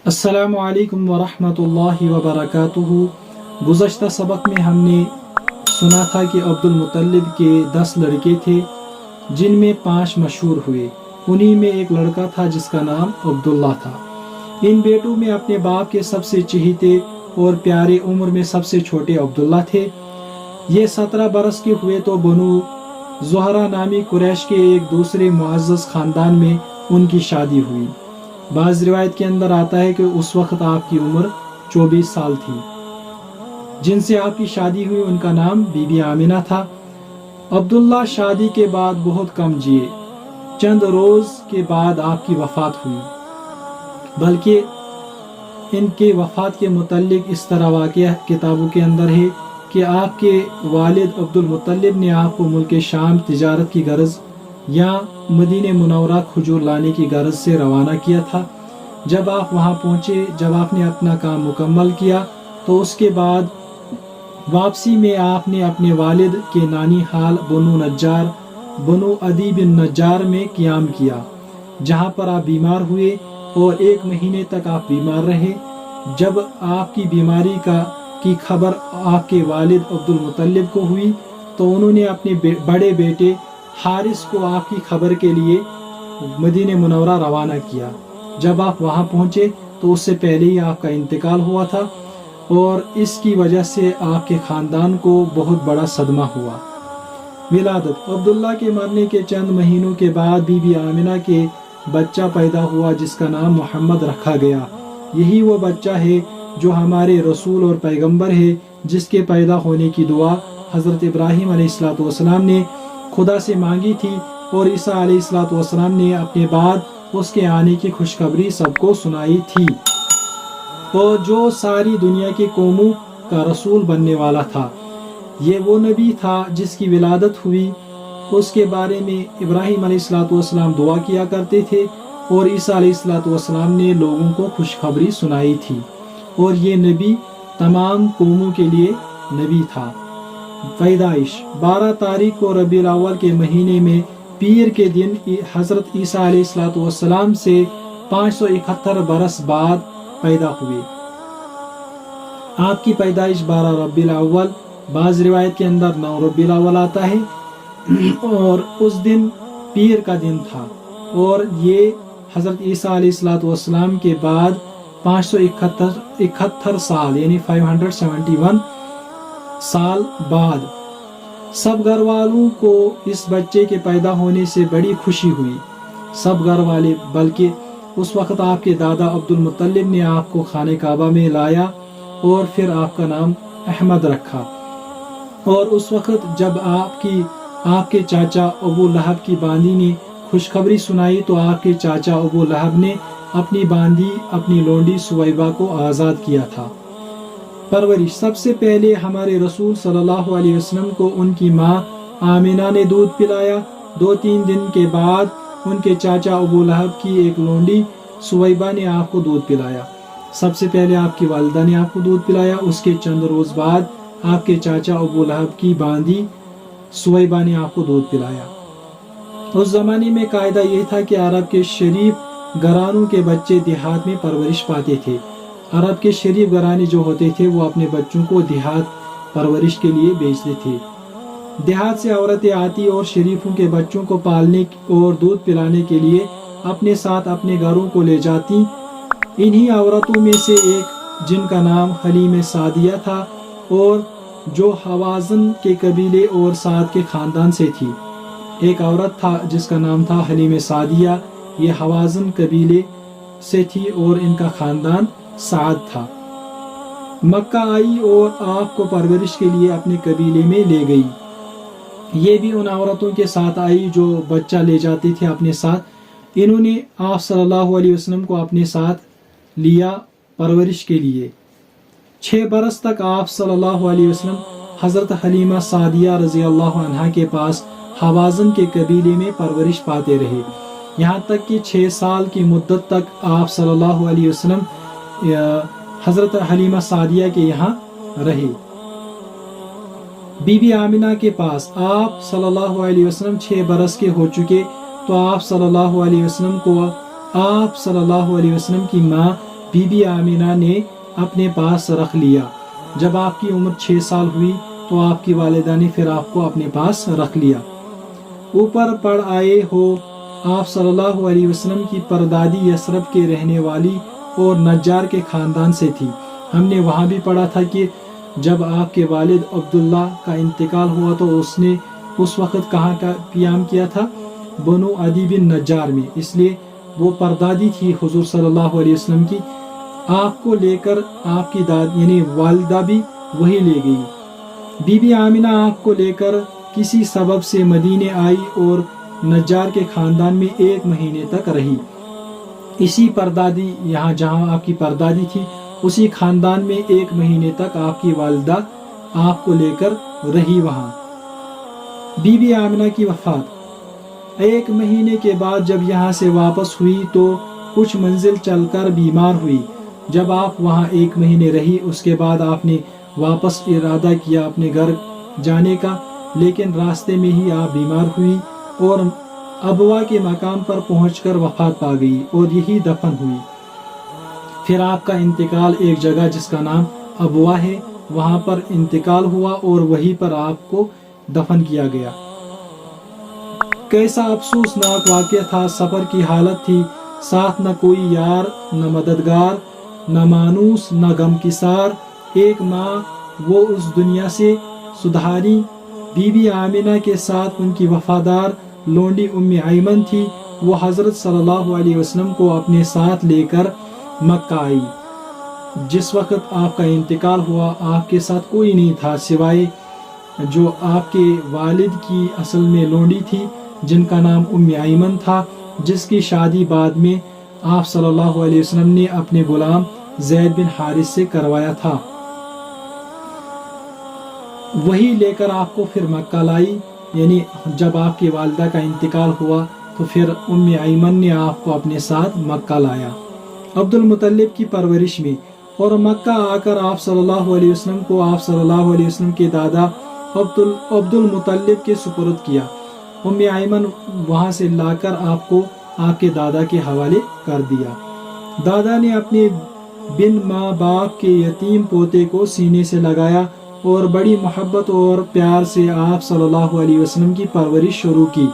अस्सलामु अलैकुम वरहमतुल्लाहि वबरकातुहू। गुज़श्ता सबक में हमने सुना था कि अब्दुल मुत्तलिब के 10 लड़के थे जिनमें 5 मशहूर हुए। उन्हीं में एक लड़का था जिसका नाम अब्दुल्ला था। इन बेटों में अपने बाप के सबसे चहीते और प्यारे उम्र में सबसे छोटे अब्दुल्ला थे। ये 17 बरस के हुए तो बनु ज़ुहरा नामी कुरैश के एक दूसरे मुअज़्ज़ज़ ख़ानदान में उनकी शादी हुई। बाज़ रिवायत के अंदर आता है कि उस वक्त आपकी उम्र 24 साल थी। जिनसे आपकी शादी हुई उनका नाम बीबी आमिना था। अब्दुल्ला शादी के बाद बहुत कम जिए। चंद रोज़ के बाद आपकी वफ़ात हुई। बल्कि इनके वफ़ात के मुतल्लिक इस तरह वाक़या किताबों के अंदर है कि आपके वालिद अब्दुल मुत्तलिब ने आपको मुल्क शाम तिजारत की गरज या मदीने मुनव्वरा खजूर लाने की गरज से रवाना किया था। जब आप वहां पहुंचे, जब आपने अपना काम मुकम्मल किया तो उसके बाद वापसी में आपने अपने वालिद के नानी हाल बनु अदी बिन नज्जार में क़ियाम किया, जहां पर आप बीमार हुए और 1 महीने तक आप बीमार रहे। जब आपकी बीमारी की खबर आपके वालिद अब्दुल मुत्तलिब को हुई तो उन्होंने अपने बड़े बेटे हारिस को आपकी खबर के लिए मदीने मुनव्वरा रवाना किया। जब आप वहां पहुंचे तो उससे पहले ही आपका इंतकाल हुआ था और इसकी वजह से आपके ख़ानदान को बहुत बड़ा सदमा हुआ। विलादत अब्दुल्ला के मरने के चंद महीनों के बाद बीबी आमिना के बच्चा पैदा हुआ जिसका नाम मोहम्मद रखा गया। यही वो बच्चा है जो हमारे रसूल और पैगंबर है, जिसके पैदा होने की दुआ हज़रत इब्राहीम अलैहिस्सलाम ने खुदा से मांगी थी और ईसा अलैहिस्सलाम ने अपने बाद उसके आने की खुशखबरी सबको सुनाई थी, और जो सारी दुनिया की कौमों का रसूल बनने वाला था। ये वो नबी था जिसकी विलादत हुई। उसके बारे में इब्राहीम अलैहिस्सलाम दुआ किया करते थे और ईसा अलैहिस्सलाम ने लोगों को खुशखबरी सुनाई थी, और ये नबी तमाम कौमों के लिए नबी था। पैदाइश 12 तारीख को रबीउल अव्वल के महीने में पीर के दिन हज़रत ईसा अलैहिस्सलाम से 571 बरस बाद पैदा हुए। आपकी पैदाइश 12 रबीउल अव्वल, बाज़ रिवायत के अंदर 9 रबीउल अव्वल आता है, और उस दिन पीर का दिन था, और ये हज़रत ईसा अलैहिस्सलाम के बाद 571 साल यानी 571 साल बाद सब घर वालों को इस बच्चे के पैदा होने से बड़ी खुशी हुई। सब घर वाले, बल्कि उस वक्त आपके दादा अब्दुल मुत्तलिब ने आपको खाने काबा में लाया और फिर आपका नाम अहमद रखा। और उस वक्त जब आपके चाचा अबू लहब की बांदी ने खुशखबरी सुनाई तो आपके चाचा अबू लहब ने अपनी बांदी, अपनी लोंडी सुवैबा को आज़ाद किया था। परवरिश सबसे पहले हमारे रसूल सल्लल्लाहु अलैहि वसल्लम को उनकी माँ आमिना ने दूध पिलाया। 2-3 दिन के बाद उनके चाचा अबू लहब की एक लोंडी सुवैबा ने आपको दूध पिलाया। सबसे पहले आपकी वालिदा ने आपको दूध पिलाया, उसके चंद रोज़ बाद आपके चाचा अबू लहब की बांदी सुवैबा ने आपको दूध पिलाया। उस ज़माने में कायदा ये था कि अरब के शरीफ घरानों के बच्चे देहात में परवरिश पाते थे। अरब के शरीफ घराने जो होते थे वो अपने बच्चों को देहात परवरिश के लिए भेजते थे। देहात से औरतें आती और शरीफों के बच्चों को पालने और दूध पिलाने के लिए अपने साथ अपने घरों को ले जाती। इन्हीं औरतों में से एक जिनका नाम हलीम सादिया था और जो हवाज़न के कबीले और साद के ख़ानदान से थी। एक औरत था जिसका नाम था हलीम सादिया। ये हवाज़न कबीले से थी और इनका ख़ानदान साद था। मक्का आई और आपको परवरिश के लिए अपने कबीले में ले गई। ये भी उन औरतों के साथ आई जो बच्चा ले जाते थे अपने साथ। इन्होंने आप सल्लल्लाहु अलैहि वसल्लम को अपने साथ लिया परवरिश के लिए। 6 बरस तक आप सल्लल्लाहु अलैहि वसल्लम हज़रत हलीमा सादिया रज़ी अल्लाह अन्हा के पास हवाज़न के कबीले में परवरिश पाते रहे, यहाँ तक कि 6 साल की मुद्दत तक आप सल्लल्लाहु अलैहि वसल्लम हज़रत हलीमा सादिया के यहाँ रहे। बीबी आमिना के पास आप सल्लल्लाहु अलैहि वसल्लम 6 बरस के हो चुके तो आप सल्लल्लाहु अलैहि वसल्लम को आप सल्लल्लाहु अलैहि वसल्लम की माँ بی بی آمینہ نے اپنے پاس رکھ لیا۔ جب آپ کی عمر 6 سال ہوئی تو آپ کی والدہ نے پھر آپ کو اپنے پاس رکھ لیا۔ اوپر پڑھ آئے ہو آپ صلی اللہ علیہ وسلم کی پردادی یثرب کے رہنے والی اور نجار کے خاندان سے تھی۔ ہم نے وہاں بھی پڑھا تھا کہ جب آپ کے والد عبداللہ کا انتقال ہوا تو اس نے اس وقت کہاں کا قیام کیا تھا؟ بنو عدی بن نجار میں، اس لیے وہ پردادی تھی حضور صلی اللہ علیہ وسلم کی۔ آپ کو لے کر آپ کی داد یعنی والدہ بھی وہی لے گئی۔ بی بی آمینہ آپ کو لے کر کسی سبب سے مدینے آئی اور نجار کے خاندان میں 1 مہینے تک رہی۔ اسی پردادی یہاں جہاں آپ کی پردادی تھی اسی خاندان میں 1 مہینے تک آپ کی والدہ آپ کو لے کر رہی وہاں۔ بی بی آمینہ کی وفات 1 مہینے کے بعد جب یہاں سے واپس ہوئی تو کچھ منزل چل کر بیمار ہوئی۔ جب آپ وہاں 1 مہینے رہی اس کے بعد آپ نے واپس ارادہ کیا اپنے گھر جانے کا، لیکن راستے میں ہی آپ بیمار ہوئی اور ابوا کے مقام پر پہنچ کر وفات پا گئی اور یہی دفن ہوئی۔ پھر آپ کا انتقال ایک جگہ جس کا نام ابوا ہے وہاں پر انتقال ہوا اور وہیں پر آپ کو دفن کیا گیا۔ کیسا افسوسناک واقعہ تھا، سفر کی حالت تھی، ساتھ نہ کوئی یار، نہ مددگار، نہ مانوس، نہ غم کی سار۔ 1 ماں وہ اس دنیا سے سدھاری۔ بی بی آمینہ کے ساتھ ان کی وفادار لونڈی ایمن تھی۔ وہ حضرت صلی اللہ علیہ وسلم کو اپنے ساتھ لے کر مکہ آئی۔ جس وقت آپ کا انتقال ہوا آپ کے ساتھ کوئی نہیں تھا سوائے جو آپ کے والد کی اصل میں لونڈی تھی جن کا نام ایمن تھا، جس کی شادی بعد میں آپ صلی اللہ علیہ وسلم نے اپنے غلام زید بن حارث سے کروایا تھا۔ وہی لے کر آپ کو پھر مکہ لائی، یعنی جب آپ کی والدہ کا انتقال ہوا تو پھر ایمن نے آپ کو اپنے ساتھ مکہ لایا عبد المطلب کی پرورش میں، اور مکہ آ کر آپ صلی اللہ علیہ وسلم کو آپ صلی اللہ علیہ وسلم کے دادا عبد المطلب کے سپرد کیا۔ ایمن وہاں سے لا کر آپ کو آپ کے دادا کے حوالے کر دیا۔ دادا نے اپنے بن ماں باپ کے یتیم پوتے کو سینے سے لگایا اور بڑی محبت اور پیار سے آپ صلی اللہ علیہ وسلم کی پرورش شروع کی۔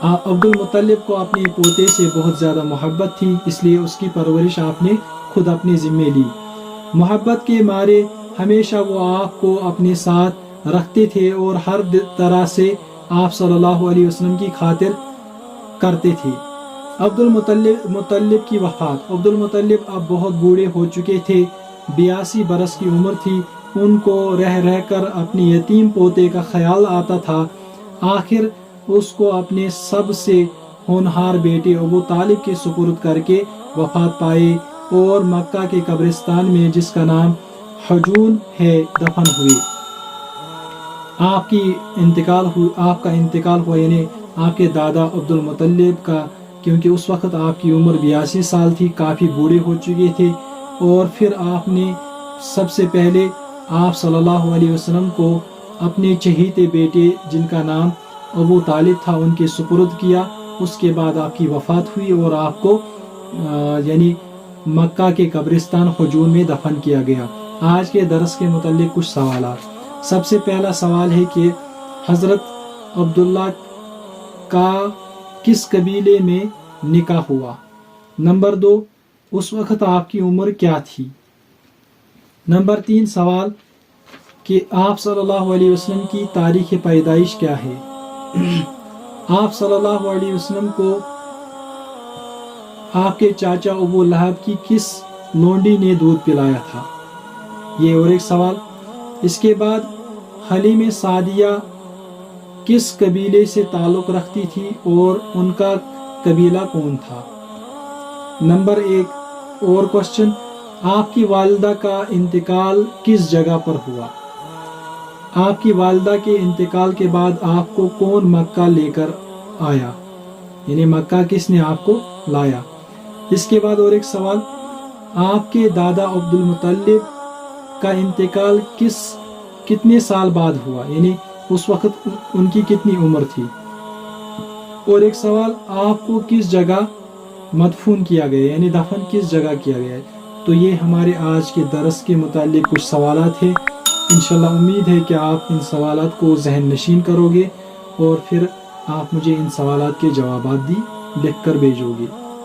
عبد المطلب کو اپنے پوتے سے بہت زیادہ محبت تھی، اس لیے اس کی پرورش آپ نے خود اپنے ذمے لی۔ محبت کے مارے ہمیشہ وہ آپ کو اپنے ساتھ رکھتے تھے اور ہر طرح سے آپ صلی اللہ علیہ وسلم کی خاطر کرتے تھے۔ عبد المطلب کی وفات۔ عبد المطلب اب بہت بوڑھے ہو چکے تھے، 82 برس کی عمر تھی۔ ان کو رہ کر اپنے یتیم پوتے کا خیال آتا تھا۔ آخر اس کو اپنے سب سے ہونہار بیٹے ابو طالب کے سپرد کر کے وفات پائے اور مکہ کے قبرستان میں جس کا نام حجون ہے دفن ہوئے۔ آپ کا انتقال ہوا یعنی آپ کے دادا عبد المطلب کا، کیونکہ اس وقت آپ کی عمر 82 سال تھی، کافی بوڑھے ہو چکے تھے، اور پھر آپ نے سب سے پہلے آپ صلی اللہ علیہ وسلم کو اپنے چہیتے بیٹے جن کا نام ابو طالب تھا ان کے سپرد کیا۔ اس کے بعد آپ کی وفات ہوئی اور آپ کو یعنی مکہ کے قبرستان حجون میں دفن کیا گیا۔ آج کے درس کے متعلق کچھ سوالات۔ سب سے پہلا سوال ہے کہ حضرت عبداللہ کا کس قبیلے میں نکاح ہوا؟ نمبر 2، اس وقت آپ کی عمر کیا تھی؟ نمبر 3 سوال کہ آپ صلی اللہ علیہ وسلم کی تاریخ پیدائش کیا ہے؟ آپ صلی اللہ علیہ وسلم کو آپ کے چاچا ابو لہب کی کس لونڈی نے دودھ پلایا تھا؟ یہ اور ایک سوال۔ اس کے بعد حلیم سعدیہ کس قبیلے سے تعلق رکھتی تھی اور ان کا قبیلہ کون تھا؟ نمبر 1 اور کوشچن، آپ کی والدہ کا انتقال کس جگہ پر ہوا؟ آپ کی والدہ کے انتقال کے بعد آپ کو کون مکہ لے کر آیا؟ یعنی مکہ کس نے آپ کو لایا؟ اس کے بعد اور ایک سوال، آپ کے دادا عبد المطلب کا انتقال کتنے سال بعد ہوا؟ یعنی اس وقت ان کی کتنی عمر تھی؟ اور ایک سوال، آپ کو کس جگہ مدفون کیا گیا ہے، یعنی دفن کس جگہ کیا گیا ہے۔ تو یہ ہمارے آج کے درس کے متعلق کچھ سوالات ہیں۔ انشاءاللہ امید ہے کہ آپ ان سوالات کو ذہن نشین کرو گے اور پھر آپ مجھے ان سوالات کے جوابات لکھ کر بھیجو گے۔